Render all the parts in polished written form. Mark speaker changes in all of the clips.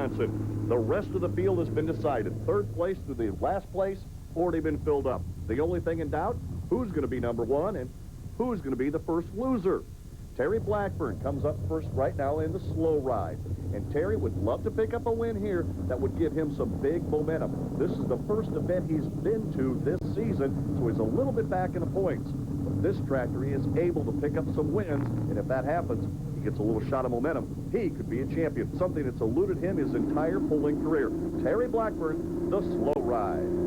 Speaker 1: Wisconsin. The rest of the field has been decided. Third place through the last place, already been filled up. The only thing in doubt, who's going to be number one and who's going to be the first loser. Terry Blackburn comes up first right now in the slow ride. And Terry would love to pick up a win here that would give him some big momentum. This is the first event he's been to this season, so he's a little bit back in the points. But this tractor, he is able to pick up some wins, and if that happens, he gets a little shot of momentum. He could be a champion, something that's eluded him his entire pulling career. Terry Blackburn, the slow ride.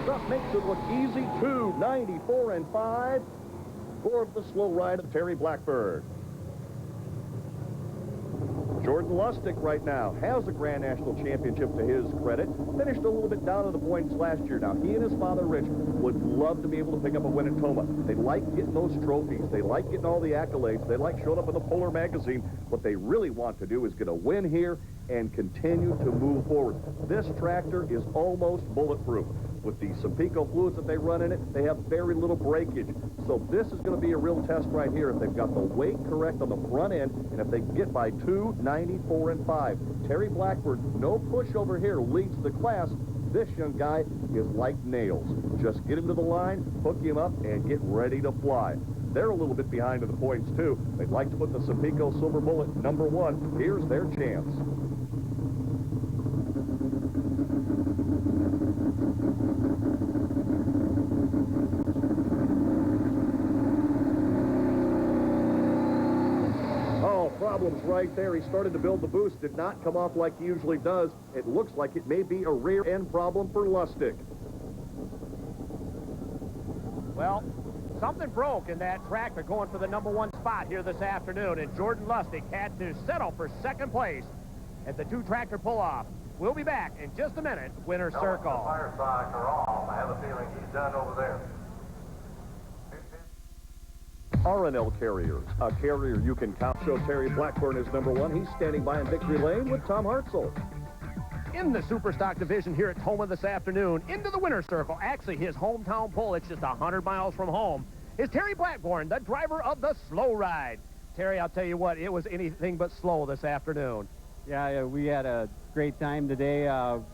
Speaker 1: Up makes it look easy. 2:94 and 5 for the slow ride of Terry Blackburn. Jordan Lustig right now has a Grand National Championship to his credit. Finished a little bit down in the points last year. Now, he and his father, Rich, would love to be able to pick up a win at Tomah. They like getting those trophies. They like getting all the accolades. They like showing up in the Polar magazine. What they really want to do is get a win here and continue to move forward. This tractor is almost bulletproof. With the Sampico fluids that they run in it, they have very little breakage. So this is going to be a real test right here if they've got the weight correct on the front end and if they can get by 2:94 and 5. Terry Blackburn, no pushover here, leads the class. This young guy is like nails. Just get him to the line, hook him up, and get ready to fly. They're a little bit behind in the points, too. They'd like to put the Sampico Silver Bullet #1. Here's their chance. Problems right there. He started to build the boost. Did not come off like he usually does. It looks like it may be a rear end problem for Lustig.
Speaker 2: Well, something broke in that tractor going for the #1 spot here this afternoon, and Jordan Lustig had to settle for second place at the two-tractor pull-off. We'll be back in just a minute. Winner's Circle.
Speaker 3: The fire socks are off. I have a feeling he's done over there.
Speaker 1: R&L Carriers, a carrier you can count. Show Terry Blackburn is #1. He's standing by in victory lane with Tom Hartzell.
Speaker 2: In the Superstock division here at Tomah this afternoon, into the winner's circle, actually his hometown pole, it's just 100 miles from home, is Terry Blackburn, the driver of the slow ride. Terry, I'll tell you what, it was anything but slow this afternoon.
Speaker 4: Yeah, we had a great time today.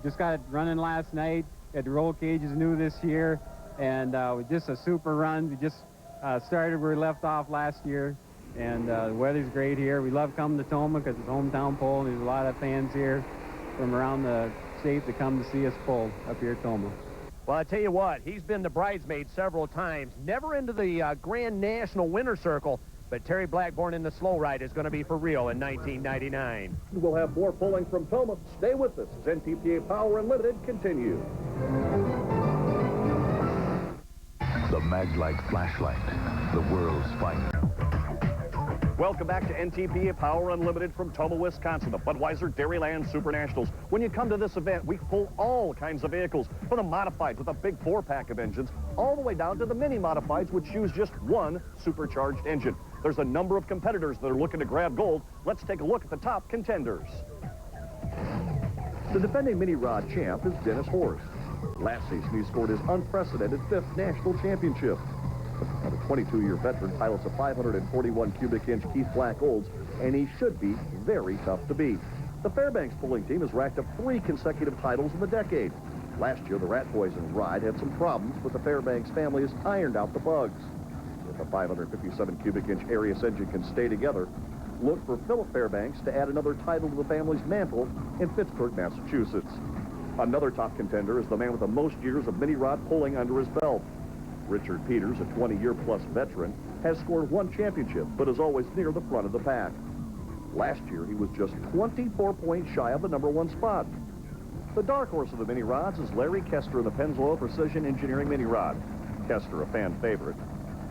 Speaker 4: Just got it running last night. Had the roll cages new this year, and just a super run. We just started where we left off last year, and the weather's great here. We love coming to Tomah because it's hometown pole, and there's a lot of fans here from around the state that come to see us pull up here at Tomah.
Speaker 2: Well, I tell you what, he's been the bridesmaid several times, never into the Grand National Winner Circle, but Terry Blackburn in the slow ride is going to be for real in 1999.
Speaker 1: We'll have more pulling from Tomah. Stay with us as NTPA Power Unlimited continues.
Speaker 5: The Maglite flashlight, the world's fight.
Speaker 1: Welcome back to NTPA Power Unlimited from Tomah, Wisconsin, the Budweiser Dairyland Super Nationals. When you come to this event, we pull all kinds of vehicles, from the modifieds with a big 4-pack of engines, all the way down to the mini modifieds, which use just one supercharged engine. There's a number of competitors that are looking to grab gold. Let's take a look at the top contenders. The defending mini rod champ is Dennis Horst. Last season, he scored his unprecedented 5th national championship. Now, the 22-year veteran pilots a 541 cubic inch Keith Black Olds, and he should be very tough to beat. The Fairbanks pulling team has racked up 3 consecutive titles in the decade. Last year, the Rat Boys and Ride had some problems, but the Fairbanks family has ironed out the bugs. If a 557 cubic inch Arius engine can stay together, look for Philip Fairbanks to add another title to the family's mantle in Pittsburgh, Massachusetts. Another top contender is the man with the most years of mini rod pulling under his belt. Richard Peters, a 20-year-plus veteran, has scored 1 championship, but is always near the front of the pack. Last year, he was just 24 points shy of the #1 spot. The dark horse of the mini rods is Larry Kester of the Pennzoil Precision Engineering Mini Rod. Kester, a fan favorite,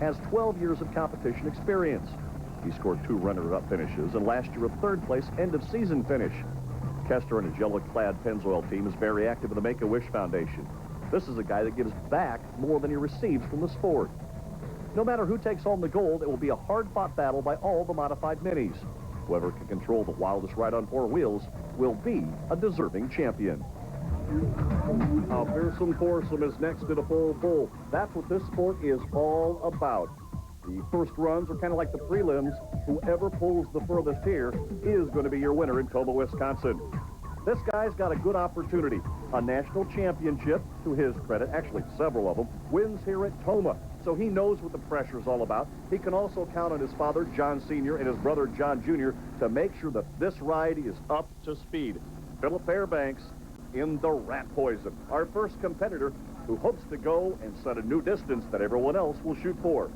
Speaker 1: has 12 years of competition experience. He scored 2 runner-up finishes, and last year a 3rd place end-of-season finish. Kester and his yellow-clad Pennzoil team is very active in the Make-A-Wish Foundation. This is a guy that gives back more than he receives from the sport. No matter who takes home the gold, it will be a hard-fought battle by all the modified minis. Whoever can control the wildest ride on four wheels will be a deserving champion. A fearsome foursome is next to the full bull. That's what this sport is all about. The first runs are kind of like the prelims. Whoever pulls the furthest here is going to be your winner in Tomah, Wisconsin. This guy's got a good opportunity. A national championship, to his credit, actually several of them, wins here at Tomah. So he knows what the pressure's all about. He can also count on his father, John Sr., and his brother, John Jr., to make sure that this ride is up to speed. Philip Fairbanks in the Rat Poison, our first competitor who hopes to go and set a new distance that everyone else will shoot for.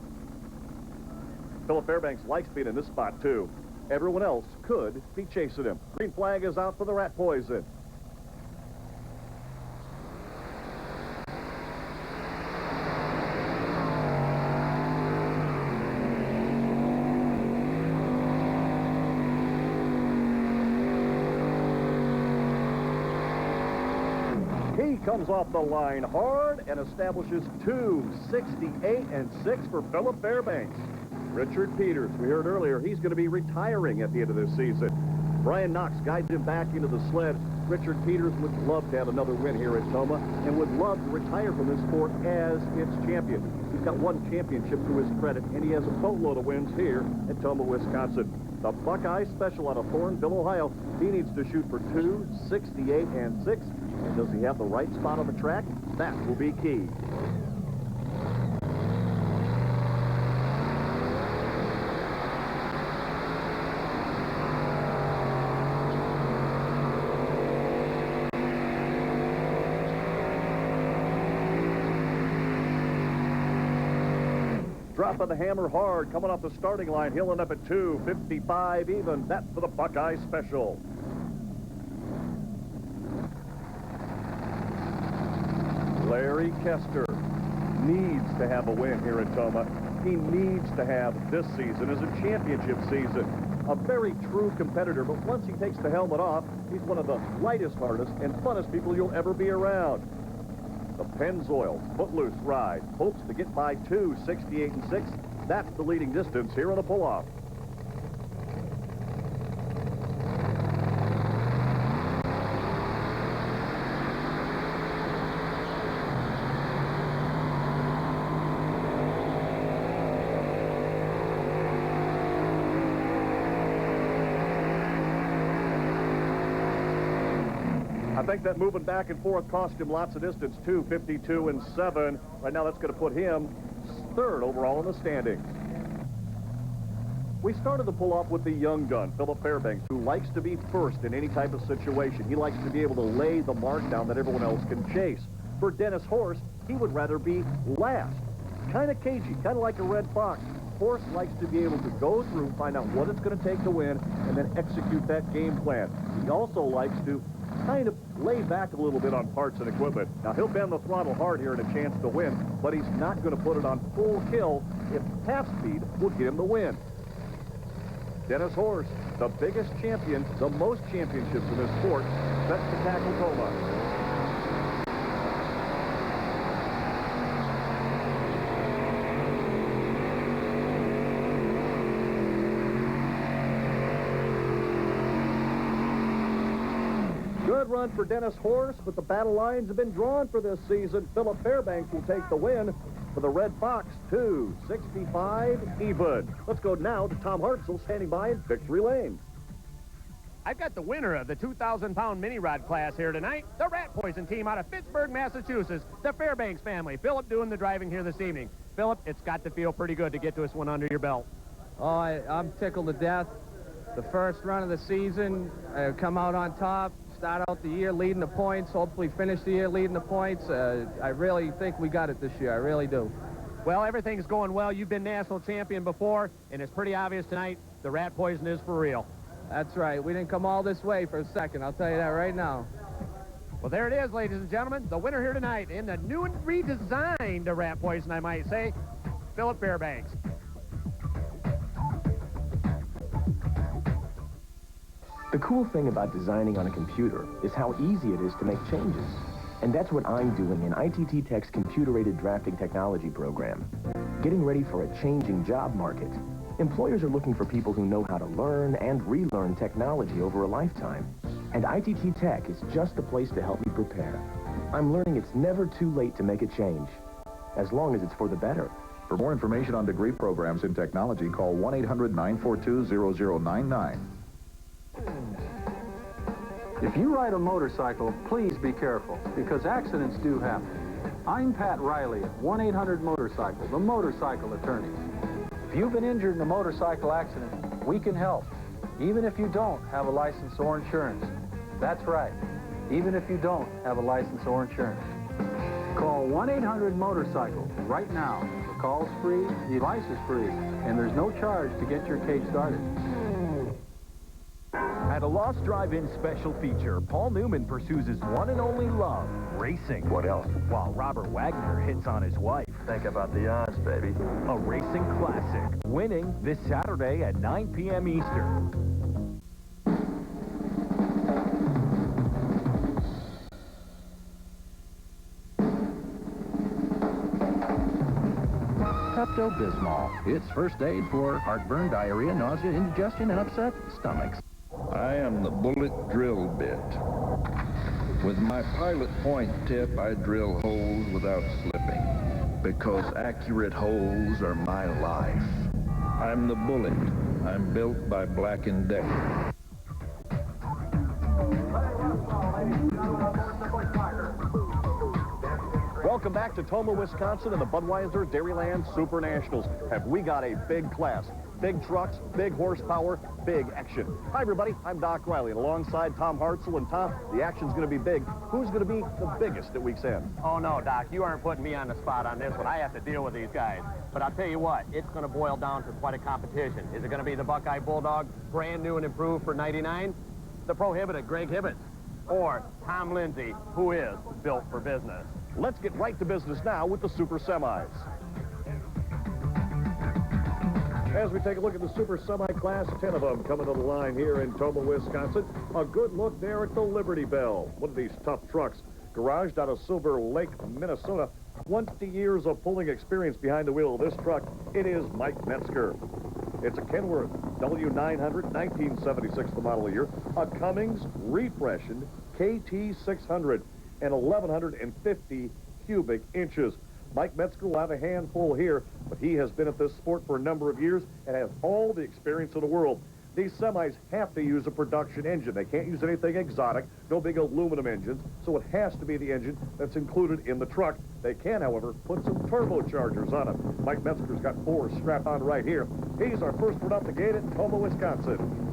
Speaker 1: Philip Fairbanks likes being in this spot, too. Everyone else could be chasing him. Green flag is out for the Rat Poison. He comes off the line hard and establishes 2:68.6 for Philip Fairbanks. Richard Peters, we heard earlier, he's going to be retiring at the end of this season. Brian Knox guides him back into the sled. Richard Peters would love to have another win here at Tomah and would love to retire from this sport as its champion. He's got one championship to his credit, and he has a boatload of wins here at Tomah, Wisconsin. The Buckeye Special out of Thornville, Ohio. He needs to shoot for 2:68.6. And does he have the right spot on the track? That will be key. Dropping the hammer hard, coming off the starting line. He'll end up at 2:55 even. That's for the Buckeye Special. Larry Kester needs to have a win here at Tomah. He needs to have this season as a championship season. A very true competitor, but once he takes the helmet off, he's one of the lightest, hardest, and funnest people you'll ever be around. The Pennzoil Footloose ride hopes to get by 2:68.6. That's the leading distance here on the pull-off. I think that moving back and forth cost him lots of distance, 2:52.7. Right now, that's going to put him third overall in the standings. We started the pull-off with the young gun, Philip Fairbanks, who likes to be first in any type of situation. He likes to be able to lay the mark down that everyone else can chase. For Dennis Horst, he would rather be last. Kind of cagey, kind of like a red fox. Horst likes to be able to go through, find out what it's going to take to win, and then execute that game plan. He also likes to kind of lay back a little bit on parts and equipment. Now, he'll bend the throttle hard here and a chance to win, but he's not going to put it on full kill if half speed will get him the win. Dennis Horst, the biggest champion, the most championships in this sport, set to tackle Tomah. Good run for Dennis Horst, but the battle lines have been drawn for this season. Philip Fairbanks will take the win for the Red Fox, 2:65 even. Let's go now to Tom Hartzell standing by in victory lane.
Speaker 2: I've got the winner of the 2,000-pound mini-rod class here tonight, the Rat Poison team out of Pittsburgh, Massachusetts, the Fairbanks family. Philip doing the driving here this evening. Philip, it's got to feel pretty good to get this one under your belt.
Speaker 6: Oh, I'm tickled to death. The first run of the season, come out on top, start out the year leading the points, hopefully finish the year leading the points. I really think we got it this year. I really do.
Speaker 2: Well, everything's going well. You've been national champion before, and it's pretty obvious tonight the Rat Poison is for real.
Speaker 6: That's right. We didn't come all this way for a second. I'll tell you that right now.
Speaker 2: Well, there it is, ladies and gentlemen. The winner here tonight in the new and redesigned Rat Poison, I might say, Philip Fairbanks.
Speaker 7: The cool thing about designing on a computer is how easy it is to make changes. And that's what I'm doing in ITT Tech's computer-aided drafting technology program. Getting ready for a changing job market. Employers are looking for people who know how to learn and relearn technology over a lifetime. And ITT Tech is just the place to help me prepare. I'm learning it's never too late to make a change, as long as it's for the better.
Speaker 5: For more information on degree programs in technology, call 1-800-942-0099.
Speaker 8: If you ride a motorcycle, please be careful, because accidents do happen. I'm Pat Riley at 1-800-MOTORCYCLE, the motorcycle attorney. If you've been injured in a motorcycle accident, we can help, even if you don't have a license or insurance. That's right, even if you don't have a license or insurance. Call 1-800-MOTORCYCLE right now. The call's free, the advice is free, and there's no charge to get your case started.
Speaker 9: At a Lost Drive-In special feature, Paul Newman pursues his one and only love, racing.
Speaker 3: What else?
Speaker 9: While Robert Wagner hits on his wife.
Speaker 3: Think about the odds, baby.
Speaker 9: A racing classic, winning this Saturday at 9 p.m. Eastern.
Speaker 10: Pepto-Bismol. It's first aid for heartburn, diarrhea, nausea, indigestion, and upset stomachs.
Speaker 11: I am the bullet drill bit. With my pilot point tip, I drill holes without slipping, because accurate holes are my life. I'm the bullet. I'm built by Black & Decker.
Speaker 1: Welcome back to Tomah, Wisconsin and the Budweiser Dairyland Super Nationals. Have we got a big class? Big trucks, big horsepower, big action. Hi, everybody. I'm Doc Riley, and alongside Tom Hartzell. And Tom, the action's going to be big. Who's going to be the biggest at week's end?
Speaker 2: Oh, no, Doc. You aren't putting me on the spot on this one. I have to deal with these guys. But I'll tell you what, it's going to boil down to quite a competition. Is it going to be the Buckeye Bulldog, brand new and improved for '99? The prohibited Greg Hibbets? Or Tom Lindsay, who is built for business?
Speaker 1: Let's get right to business now with the Super Semis. As we take a look at the Super Semi class, 10 of them coming to the line here in Tomah, Wisconsin. A good look there at the Liberty Belle. One of these tough trucks, garaged out of Silver Lake, Minnesota. 20 years of pulling experience behind the wheel of this truck. It is Mike Metzger. It's a Kenworth W900, 1976 the model year. A Cummins refreshened KT600 and 1,150 cubic inches. Mike Metzger will have a handful here, but he has been at this sport for a number of years and has all the experience in the world. These semis have to use a production engine. They can't use anything exotic, no big aluminum engines, so it has to be the engine that's included in the truck. They can, however, put some turbochargers on it. Mike Metzger's got 4 strapped on right here. He's our first one out the gate at Tomah, Wisconsin.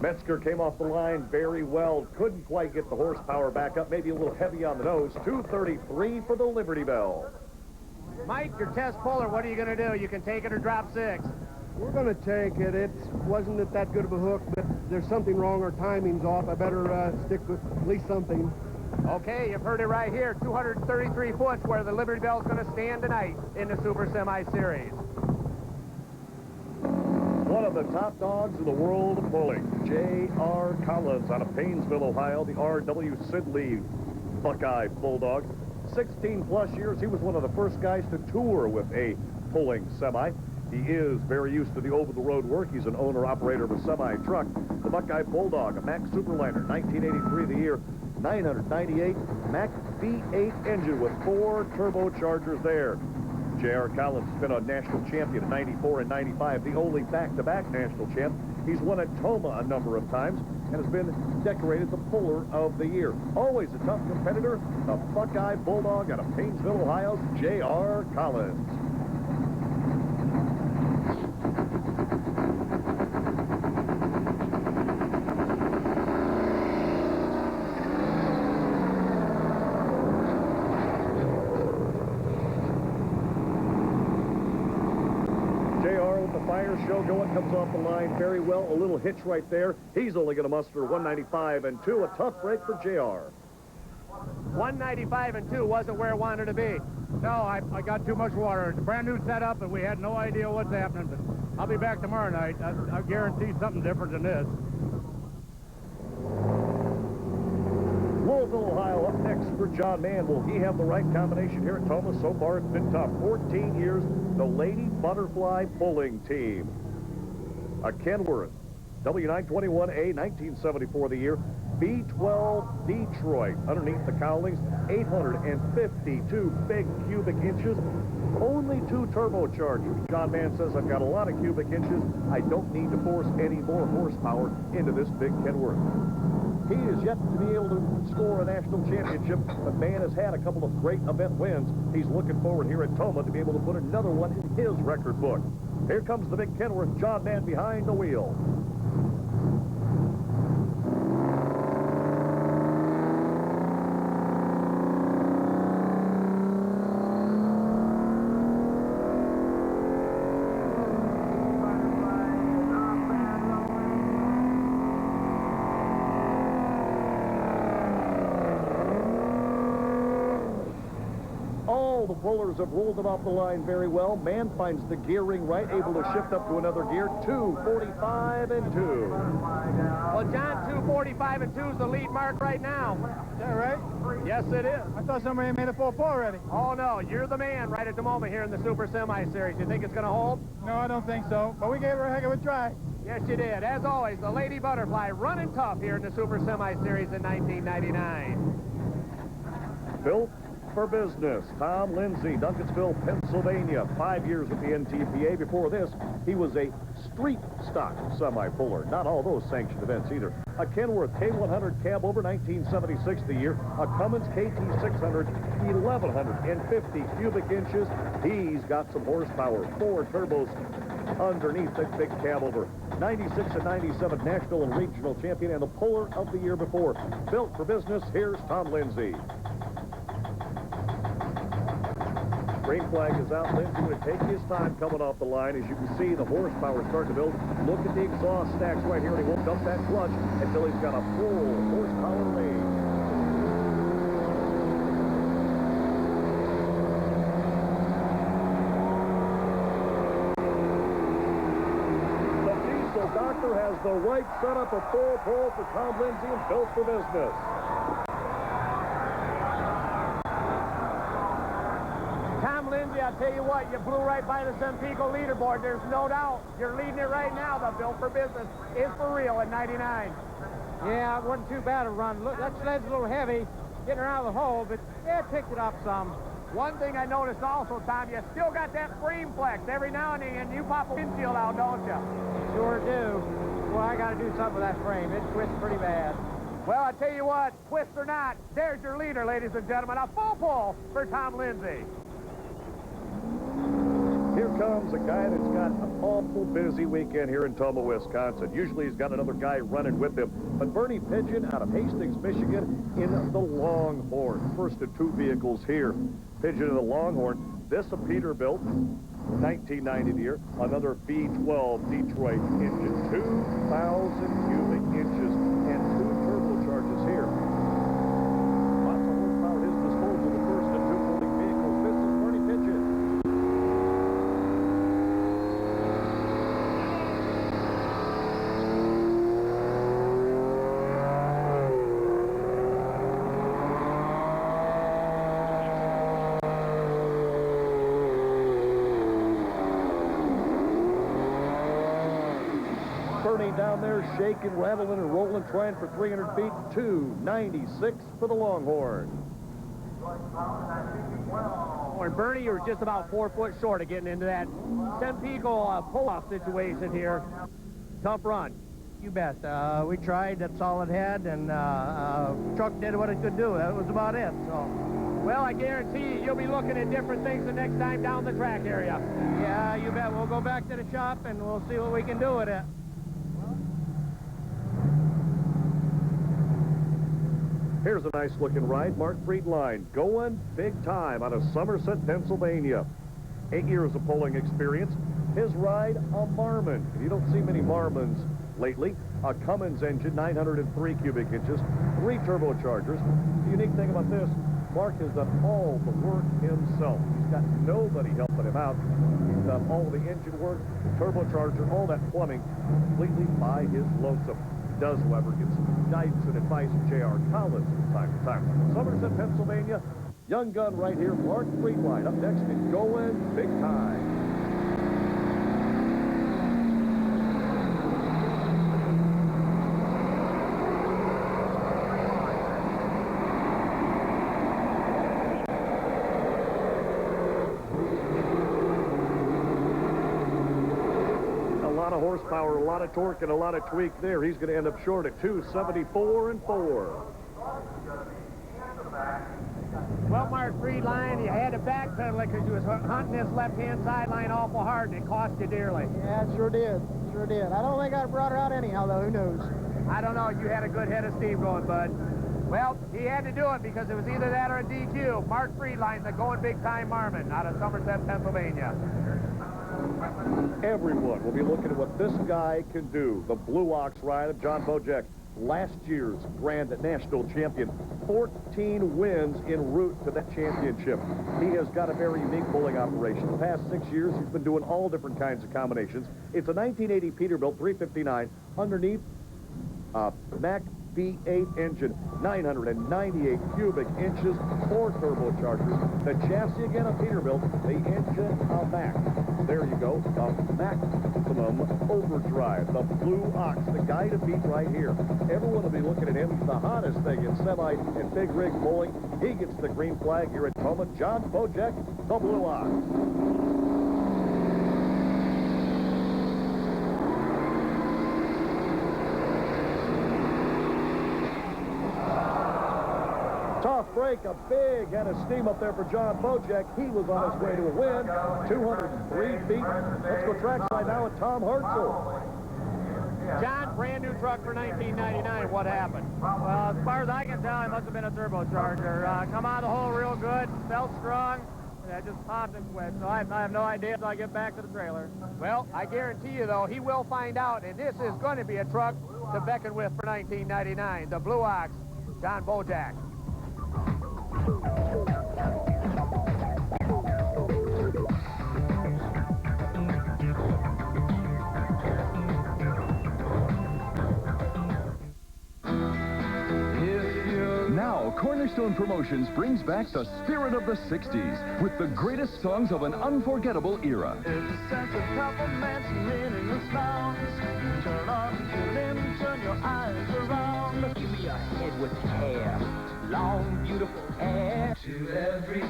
Speaker 1: Metzger came off the line very well. Couldn't quite get the horsepower back up. Maybe a little heavy on the nose. 233 for the Liberty Belle.
Speaker 2: Mike, your test puller, what are you going to do? You can take it or drop 6.
Speaker 12: We're going to take it. It wasn't that good of a hook, but there's something wrong. Our timing's off. I better stick with at least something.
Speaker 2: Okay, you've heard it right here. 233 foot's where the Liberty Belle's going to stand tonight in the Super Semi Series.
Speaker 1: One of the top dogs in the world of pulling, J.R. Collins out of Paynesville, Ohio, the R.W. Sidley Buckeye Bulldog. 16-plus years, he was one of the first guys to tour with a pulling semi. He is very used to the over-the-road work. He's an owner-operator of a semi-truck. The Buckeye Bulldog, a Mack Superliner, 1983 the year, 998 Mack V8 engine with 4 turbochargers there. J.R. Collins has been a national champion in '94 and '95, the only back-to-back national champ. He's won at Tomah a number of times and has been decorated the Puller of the Year. Always a tough competitor, the Buckeye Bulldog out of Paynesville, Ohio's J.R. Collins. Fire show going, comes off the line very well. A little hitch right there. He's only going to muster 195 and 2. A tough break for JR.
Speaker 2: 195 and 2 wasn't where it wanted to be.
Speaker 13: No, I got too much water. It's a brand new setup, and we had no idea what's happening. But I'll be back tomorrow night. I guarantee something different than this.
Speaker 1: Louisville, Ohio, up next for John Mann. Will he have the right combination here at Tomah? So far, it's been tough. 14 years, the Lady Butterfly Pulling Team. A Kenworth, W921A, 1974 the year. B12 Detroit, underneath the cowlings, 852 big cubic inches. Only 2 turbochargers. John Mann says, I've got a lot of cubic inches. I don't need to force any more horsepower into this big Kenworth. He is yet to be able to score a national championship, but Mann has had a couple of great event wins. He's looking forward here at Tomah to be able to put another one in his record book. Here comes the big Kenworth, John Mann behind the wheel. The pullers have rolled it off the line very well. Mann finds the gearing right, able to shift up to another gear. 245 and 2.
Speaker 2: Well, John, 245 and 2 is the lead mark right now.
Speaker 13: Is that right?
Speaker 2: Yes, it is.
Speaker 13: I thought somebody made a 4-4 already.
Speaker 2: Oh, no, you're the man right at the moment here in the Super Semi Series. You think it's going to hold?
Speaker 13: No, I don't think so. But we gave her a heck of a try.
Speaker 2: Yes, you did. As always, the Lady Butterfly running tough here in the Super Semi Series in 1999.
Speaker 1: Built for business. Tom Lindsay, Duncansville, Pennsylvania. 5 years with the NTPA. Before this, he was a street stock semi-puller. Not all those sanctioned events either. A Kenworth K100 cab over 1976 the year. A Cummins KT600, 1,150 cubic inches. He's got some horsepower. 4 turbos underneath the big cab over. 96 and 97 national and regional champion and the puller of the year before. Built for business, here's Tom Lindsay. Green flag is out. Lindsay would take his time coming off the line. As you can see, the horsepower starting to build. Look at the exhaust stacks right here, and he won't dump that clutch until he's got a full horsepower lead. The diesel doctor has the right setup, a full pull for Tom Lindsay and Built for Business.
Speaker 2: I'll tell you what, you blew right by the Zempico leaderboard. There's no doubt. You're leading it right now. The Built for Business is for real at 99.
Speaker 14: Yeah, it wasn't too bad a run. Look, that sled's a little heavy, getting her out of the hole, but yeah, it picked it up some.
Speaker 2: One thing I noticed also, Tom, you still got that frame flex. Every now and then you pop a windshield out, don't you?
Speaker 14: Sure do. Well, I got to do something with that frame. It twists pretty bad.
Speaker 2: Well, I tell you what, twist or not, there's your leader, ladies and gentlemen. A full pull for Tom Lindsay.
Speaker 1: Here comes a guy that's got an awful busy weekend here in Tomah, Wisconsin. Usually he's got another guy running with him. But Bernie Pidgeon out of Hastings, Michigan in the Longhorn. First of 2 vehicles here. Pidgeon in the Longhorn. This a Peterbilt, 1990 year. Another B12 Detroit engine. 2,000 cubic inches and 2 turbochargers here. Lots of horsepower at his disposal. The first of 2 pulling vehicles. This is Bernie Pidgeon. Bernie down there shaking, rattling, and rolling, trying for 300 feet. 296 for the Longhorn.
Speaker 2: And Bernie, you were just about 4 foot short of getting into that Zempico pull-off situation here. Tough run.
Speaker 12: You bet. We tried. That's all it had, and truck did what it could do. That was about it. So.
Speaker 2: Well, I guarantee you'll be looking at different things the next time down the track area.
Speaker 12: Yeah, you bet. We'll go back to the shop, and we'll see what we can do with it.
Speaker 1: Here's a nice-looking ride. Mark Friedline going big time out of Somerset, Pennsylvania. 8 years of pulling experience. His ride, a Marmon. You don't see many Marmons Lately, a Cummins engine, 903 cubic inches, 3 turbochargers. The unique thing about this, Mark has done all the work himself. He's got nobody helping him out. He's done all the engine work, the turbocharger, all that plumbing, completely by his lonesome. He does, however, get some guidance and advice from J.R. Collins from time to time. Somerset, Pennsylvania, young gun right here, Mark Friedline, up next in Going Big Time. Horsepower, a lot of torque, and a lot of tweak there. He's going to end up short at 274 and 4.
Speaker 2: Well, Mark Friedline, you had to backpedal it because you was hunting this left-hand sideline awful hard, and it cost you dearly.
Speaker 15: Yeah, it sure did. Sure did. I don't think I'd have brought her out anyhow, though. Who knows?
Speaker 2: I don't know. You had a good head of steam going, bud. Well, he had to do it because it was either that or a DQ. Mark Friedline, the Going Big Time Marmon out of Somerset, Pennsylvania.
Speaker 1: Everyone will be looking at what this guy can do. The Blue Ox ride of John BOJEC, last year's Grand National Champion. 14 wins en route to that championship. He has got a very unique bulling operation. The past 6 years, he's been doing all different kinds of combinations. It's a 1980 Peterbilt 359 underneath Mack V8 engine, 998 cubic inches, 4 turbochargers. The chassis again a Peterbilt, the engine a Mack. There you go, the maximum overdrive, the Blue Ox, the guy to beat right here. Everyone will be looking at him. He's the hottest thing in semi and big rig bowling. He gets the green flag here at Tomah. John BOJEC, the Blue Ox. Tough break, a big head of steam up there for John BOJEC. He was on his way to a win, 203 feet. Let's go trackside now with Tom Hartzell.
Speaker 14: John, brand new truck for 1999. What happened? Well, as far as I can tell, it must have been a turbocharger. Come out of the hole real good, felt strong, and I just popped and quit. So I have no idea until I get back to the trailer.
Speaker 2: Well, I guarantee you, though, he will find out, and this is going to be a truck to beckon with for 1999. The Blue Ox, John BOJEC.
Speaker 9: Now, Cornerstone Promotions brings back the spirit of the 60s with the greatest songs of an unforgettable era.
Speaker 16: There's a sense of compliments and meaningless bounds. Turn on your limbs, turn your eyes around. Give me a head with hair, long, beautiful hair. To everything,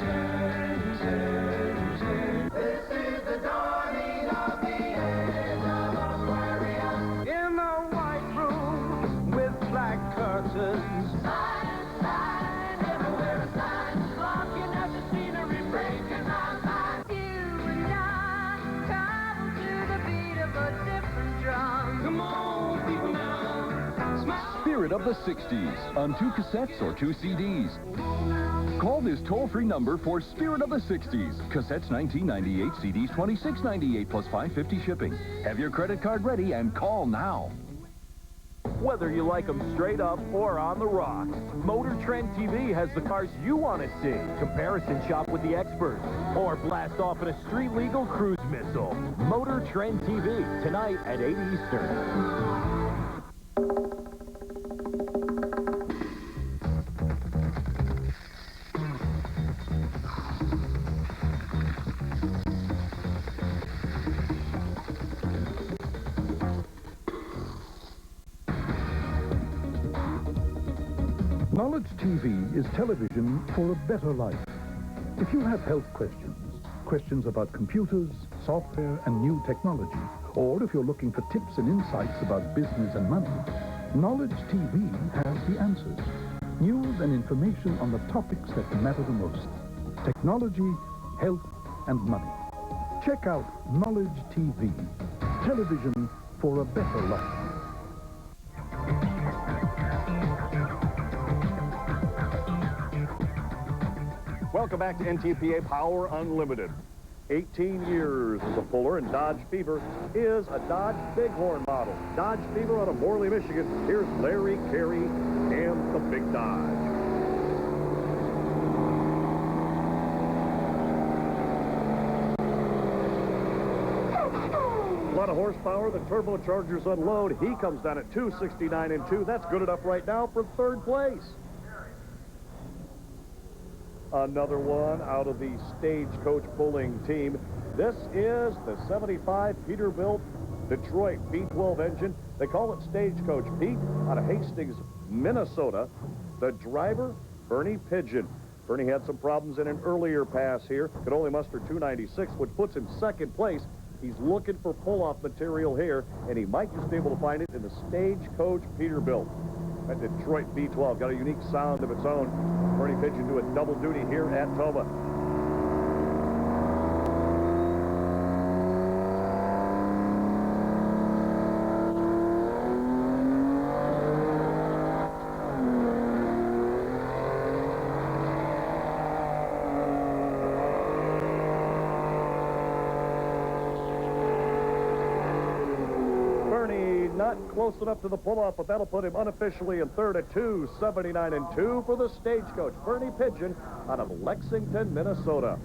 Speaker 16: turn, turn, turn. This is the dawning of the age of Aquarius. In the white room with black curtains. Sign, sign, everywhere a sign. Looking at the scenery, breaking my mind. You and I travel to the beat of a different drum. Come on, people now, smile.
Speaker 9: Spirit of the 60s on 2 cassettes or 2 CDs. Call this toll-free number for Spirit of the 60s. Cassettes $19.98, CDs $26.98 plus $5.50 shipping. Have your credit card ready and call now.
Speaker 17: Whether you like them straight up or on the rocks, Motor Trend TV has the cars you want to see. Comparison shop with the experts. Or blast off in a street-legal cruise missile. Motor Trend TV, tonight at 8 Eastern.
Speaker 18: Knowledge TV is television for a better life. If you have health questions, questions about computers, software, and new technology, or if you're looking for tips and insights about business and money, Knowledge TV has the answers. News and information on the topics that matter the most. Technology, health, and money. Check out Knowledge TV, television for a better life.
Speaker 1: Welcome back to NTPA Power Unlimited. 18 years as a puller, and Dodge Fever is a Dodge Bighorn model. Dodge Fever out of Morley, Michigan. Here's Larry, Carey, and the Big Dodge. A lot of horsepower. The turbochargers unload. He comes down at 269 and 2. That's good enough right now for third place. Another one out of the Stagecoach Pulling team. This is the 75 Peterbilt Detroit V12 engine. They call it Stagecoach Pete out of Hastings, Minnesota. The driver, Bernie Pidgeon. Bernie had some problems in an earlier pass here. Could only muster 296, which puts him second place. He's looking for pull-off material here, and he might just be able to find it in the Stagecoach Peterbilt. That Detroit V12 got a unique sound of its own. Bernie Pidgeon doing double duty here at Tomah. Not close enough to the pull-off, but that'll put him unofficially in third at 279 and 2 for the Stagecoach. Bernie Pidgeon out of Lexington, Minnesota.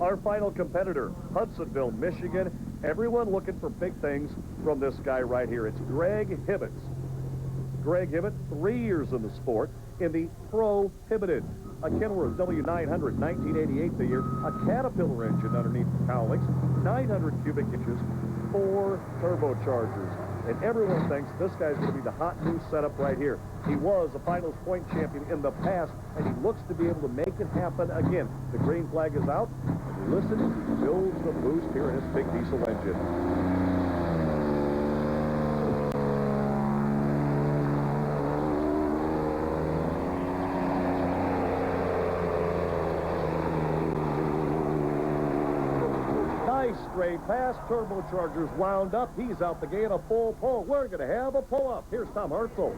Speaker 1: Our final competitor, Hudsonville, Michigan. Everyone looking for big things from this guy right here. It's Greg Hibbets. Greg Hibbett, 3 years in the sport in the Prohibited. A Kenworth W900, 1988 the year. A Caterpillar engine underneath the cowlings. 900 cubic inches, 4 turbochargers. And everyone thinks this guy's going to be the hot new setup right here. He was a finals point champion in the past, and he looks to be able to make it happen again. The green flag is out. And listen as he builds the boost here in his big diesel engine. Straight pass, turbochargers wound up. He's out the gate, a full pull. We're going to have a pull-up. Here's Tom Hartzell.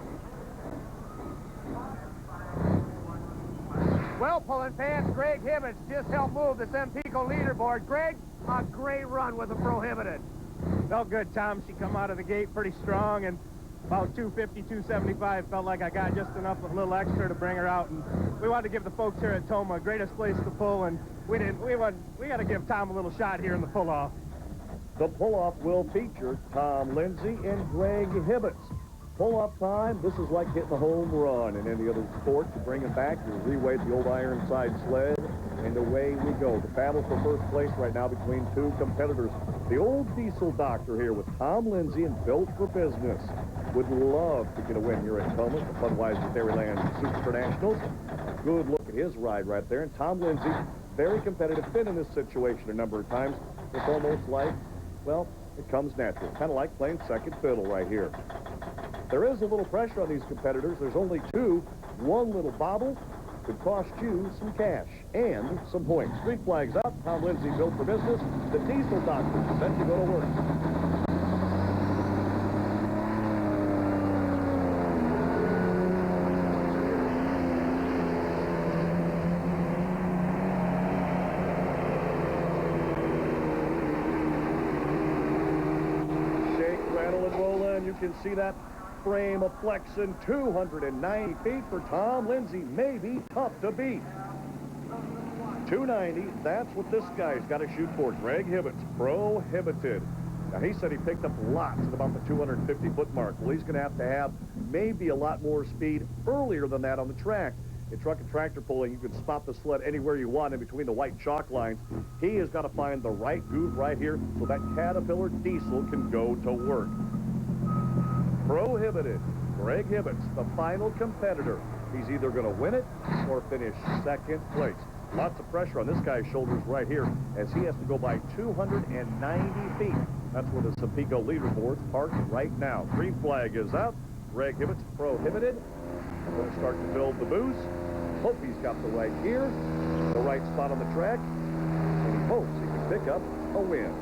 Speaker 2: Well, pulling fans, Greg Hibbets just helped move the Sempico leaderboard. Greg, a great run with the Prohibited.
Speaker 6: Felt good, Tom. She come out of the gate pretty strong, and about 250, 275. Felt like I got just enough, a little extra to bring her out. And we wanted to give the folks here at Tomah greatest place to pull, and we got to give Tom a little shot here in the pull-off.
Speaker 1: The pull-off will feature Tom Lindsay and Greg Hibbets. Pull-off time, this is like hitting a home run in any other sport. You bring it back, you reweight the old Ironside sled, and away we go. The battle for first place right now between two competitors. The old diesel doctor here with Tom Lindsay and Built for Business. Would love to get a win here at Tomah, the Budweiser Dairyland Super Nationals. Good look at his ride right there. And Tom Lindsay, very competitive, been in this situation a number of times. It's almost like, well, it comes natural. Kind of like playing second fiddle right here. There is a little pressure on these competitors. There's only two. One little bobble could cost you some cash and some points. Street flags out. Tom Lindsay, Built for Business. The diesel doctor set to go to work. You can see that frame of flexing 290 feet for Tom Lindsay. Maybe tough to beat. 290, that's what this guy's got to shoot for. Greg Hibbets, Prohibited. Now, he said he picked up lots at about the 250-foot mark. Well, he's going to have maybe a lot more speed earlier than that on the track. In truck and tractor pulling, you can spot the sled anywhere you want in between the white chalk lines. He has got to find the right groove right here so that Caterpillar diesel can go to work. Prohibited, Greg Hibbets, the final competitor. He's either going to win it or finish second place. Lots of pressure on this guy's shoulders right here as he has to go by 290 feet. That's where the Sempico leaderboard's parked right now. Green flag is out. Greg Hibbets, Prohibited. Going to start to build the boost. Hope he's got the right gear, the right spot on the track, and he hopes he can pick up a win.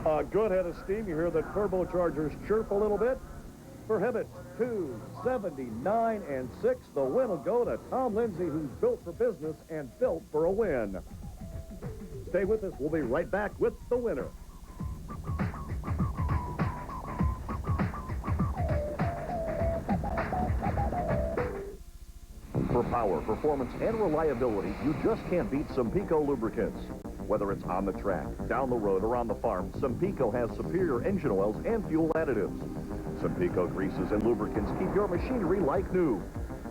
Speaker 1: A good head of steam. You hear the turbochargers chirp a little bit. for Hibbett, 279 and 6. The win will go to Tom Lindsay, who's built for business and built for a win. Stay with us. We'll be right back with the winner. For power, performance, and reliability, you just can't beat Sempico lubricants. Whether it's on the track, down the road, or on the farm, Sempico has superior engine oils and fuel additives. Sempico greases and lubricants keep your machinery like new.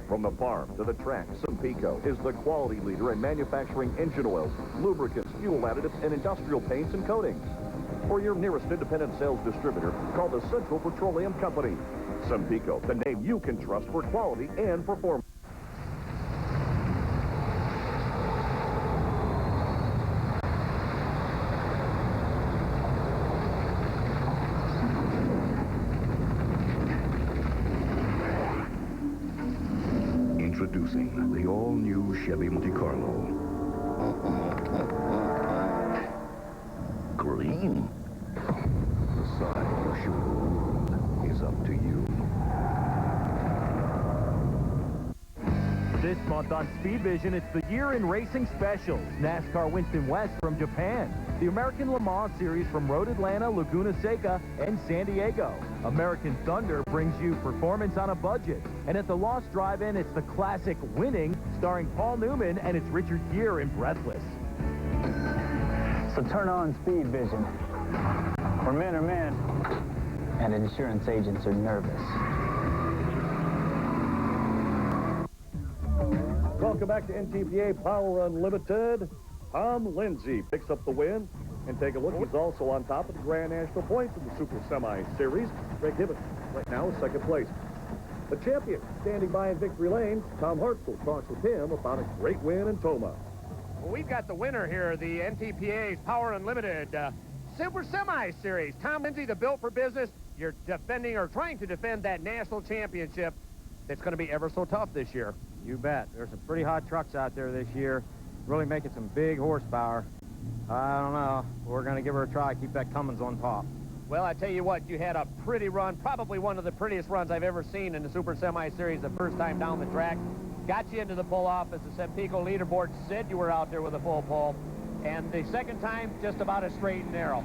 Speaker 1: From the farm to the track, Sempico is the quality leader in manufacturing engine oils, lubricants, fuel additives, and industrial paints and coatings. For your nearest independent sales distributor, call the Central Petroleum Company. Sempico, the name you can trust for quality and performance.
Speaker 9: Introducing the all-new Chevy Monte Carlo. Green. The side you show the world is up to you.
Speaker 17: This month on Speed Vision, it's the Year in Racing Specials. NASCAR Winston West from Japan. The American Le Mans Series from Road Atlanta, Laguna Seca, and San Diego. American Thunder brings you Performance on a Budget. And at the Lost Drive-In, it's the classic Winning, starring Paul Newman, and it's Richard Gere in Breathless.
Speaker 19: So turn on Speed Vision, where men are men, and insurance agents are nervous.
Speaker 1: Welcome back to NTPA Power Unlimited. Tom Lindsay picks up the win. And take a look, he's also on top of the Grand National points in the Super Semi Series. Greg Hibbett right now is second place. The champion standing by in victory lane, Tom Hartzell talks with him about a great win in Tomah.
Speaker 2: Well, we've got the winner here, the NTPA's Power Unlimited Super Semi Series. Tom Lindsay, the Built for Business. You're defending or trying to defend that national championship. It's going to be ever so tough this year.
Speaker 4: You bet. There's some pretty hot trucks out there this year, really making some big horsepower. I don't know. We're going to give her a try, keep that Cummins on top.
Speaker 2: Well, I tell you what, you had a pretty run, probably one of the prettiest runs I've ever seen in the Super Semi Series the first time down the track. Got you into the pull-off, as the Sempico leaderboard said you were out there with a full pull. And the second time, just about a straight and narrow.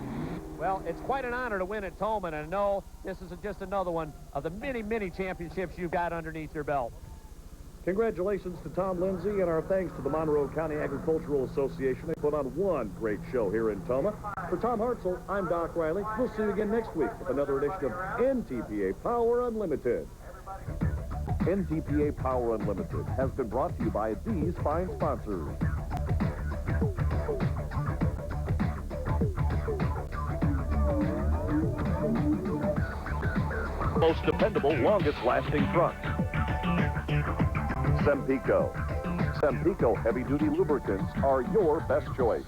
Speaker 2: Well, it's quite an honor to win at Tomah, and I know this is just another one of the many, many championships you've got underneath your belt.
Speaker 1: Congratulations to Tom Lindsay, and our thanks to the Monroe County Agricultural Association. They put on one great show here in Tomah. For Tom Hartzell, I'm Doc Riley. We'll see you again next week with another edition of NTPA Power Unlimited. NTPA Power Unlimited has been brought to you by these fine sponsors. Most dependable, longest-lasting truck. Sempico. Sempico heavy-duty lubricants are your best choice.